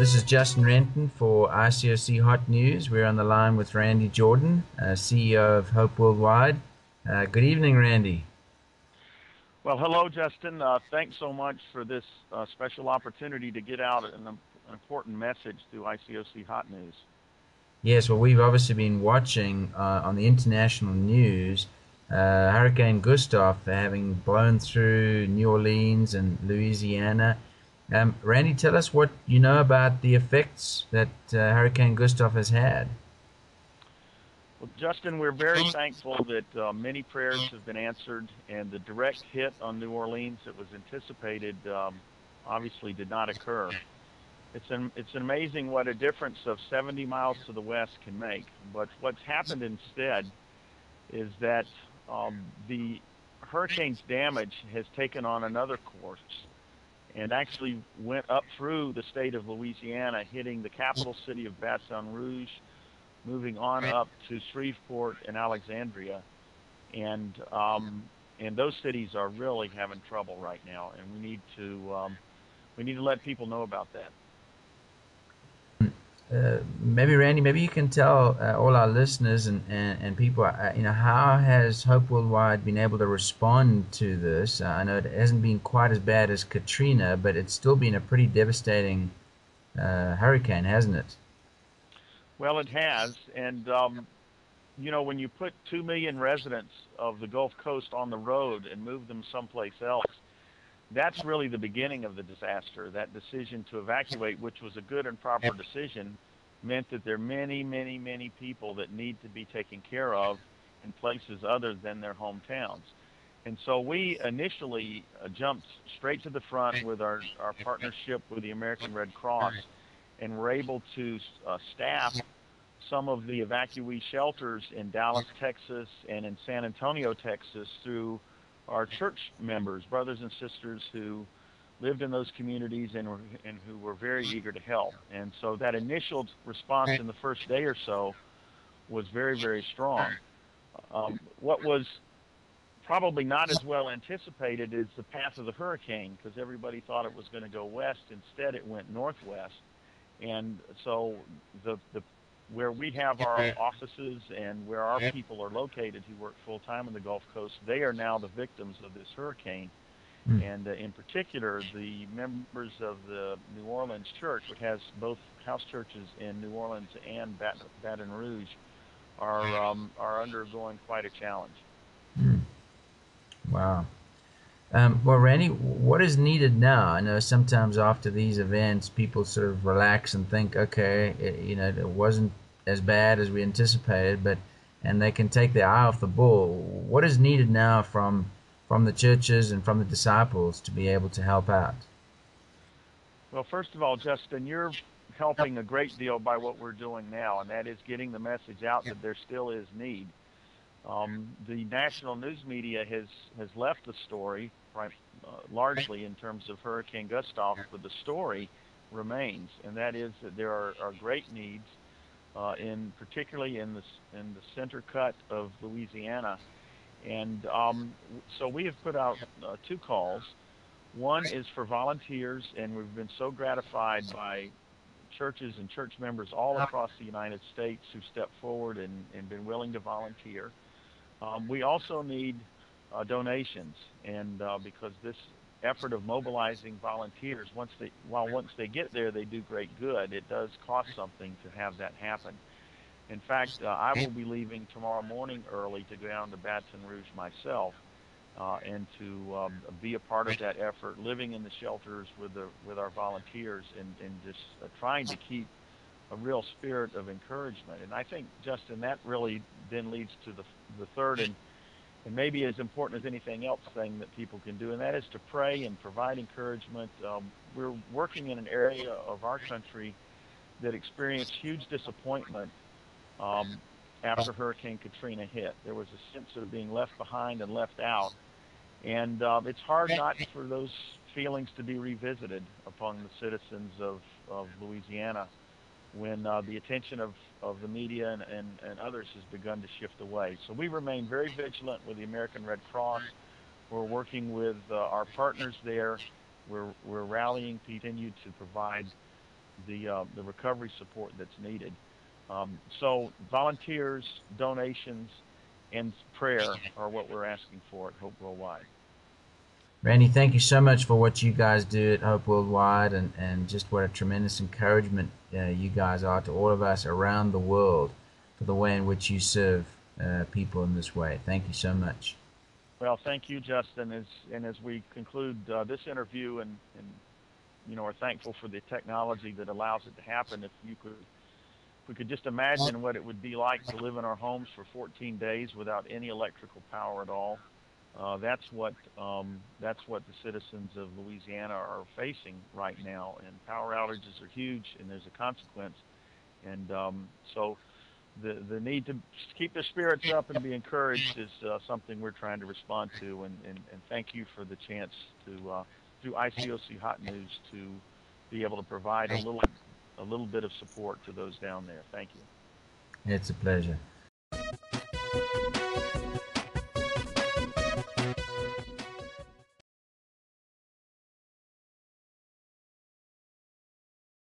This is Justin Renton for ICOC Hot News. We're on the line with Randy Jordan, CEO of Hope Worldwide. Good evening, Randy. Well, hello, Justin. Thanks so much for this special opportunity to get out an important message through ICOC Hot News. Yes, well, we've obviously been watching on the international news Hurricane Gustav having blown through New Orleans and Louisiana. Randy, tell us what you know about the effects that Hurricane Gustav has had. Well, Justin, we're very thankful that many prayers have been answered, and the direct hit on New Orleans that was anticipated obviously did not occur. It's amazing what a difference of 70 miles to the west can make. But what's happened instead is that the hurricane's damage has taken on another course and actually went up through the state of Louisiana, hitting the capital city of Baton Rouge, moving on up to Shreveport and Alexandria, and those cities are really having trouble right now, and we need to let people know about that. Maybe Randy, maybe you can tell all our listeners and people, how has Hope Worldwide been able to respond to this? I know it hasn't been quite as bad as Katrina, but it's still been a pretty devastating hurricane, hasn't it? Well, it has, and when you put 2 million residents of the Gulf Coast on the road and move them someplace else, that's really the beginning of the disaster. That decision to evacuate, which was a good and proper decision, meant that there are many, many, many people that need to be taken care of in places other than their hometowns. And so we initially jumped straight to the front with our partnership with the American Red Cross, and were able to staff some of the evacuee shelters in Dallas, Texas, and in San Antonio, Texas, through our church members, brothers and sisters who lived in those communities and who were very eager to help. And so that initial response in the first day or so was very, very strong. What was probably not as well anticipated is the path of the hurricane, because everybody thought it was going to go west. Instead, it went northwest. And so where we have our offices and where our people are located who work full-time on the Gulf Coast, they are now the victims of this hurricane. And in particular, the members of the New Orleans church, which has both house churches in New Orleans and Baton Rouge, are undergoing quite a challenge. Mm. Wow. Well, Randy, what is needed now? I know sometimes after these events, people sort of relax and think, okay, it wasn't as bad as we anticipated, and they can take their eye off the ball. What is needed now from the churches and from the disciples to be able to help out? Well, first of all, Justin, you're helping a great deal by what we're doing now, and that is getting the message out that there still is need. The national news media has left the story largely in terms of Hurricane Gustav, but the story remains, and that is that there are great needs, particularly in the center cut of Louisiana, and so we have put out two calls. One is for volunteers, and we've been so gratified by churches and church members all across the United States who stepped forward and been willing to volunteer. We also need donations, and because this effort of mobilizing volunteers, once they get there, they do great good. It does cost something to have that happen. In fact, I will be leaving tomorrow morning early to go down to Baton Rouge myself, and to be a part of that effort, living in the shelters with our volunteers, and just trying to keep a real spirit of encouragement. And I think, Justin, that really then leads to the third and maybe as important as anything else thing that people can do, and that is to pray and provide encouragement. We're working in an area of our country that experienced huge disappointment after Hurricane Katrina hit. There was a sense of being left behind and left out, and it's hard not for those feelings to be revisited upon the citizens of Louisiana when the attention of the media and others has begun to shift away. So we remain very vigilant with the American Red Cross. We're working with our partners there. We're rallying to continue to provide the recovery support that's needed. So volunteers, donations, and prayer are what we're asking for at Hope Worldwide. Randy, thank you so much for what you guys do at Hope Worldwide, and just what a tremendous encouragement you guys are to all of us around the world for the way in which you serve people in this way. Thank you so much. Well, thank you, Justin. As we conclude this interview, and are thankful for the technology that allows it to happen. If we could just imagine what it would be like to live in our homes for 14 days without any electrical power at all. That's what the citizens of Louisiana are facing right now, and power outages are huge, and there's a consequence. And so the need to keep their spirits up and be encouraged is something we're trying to respond to. And thank you for the chance to through ICOC Hot News to be able to provide a little bit of support to those down there. Thank you. It's a pleasure.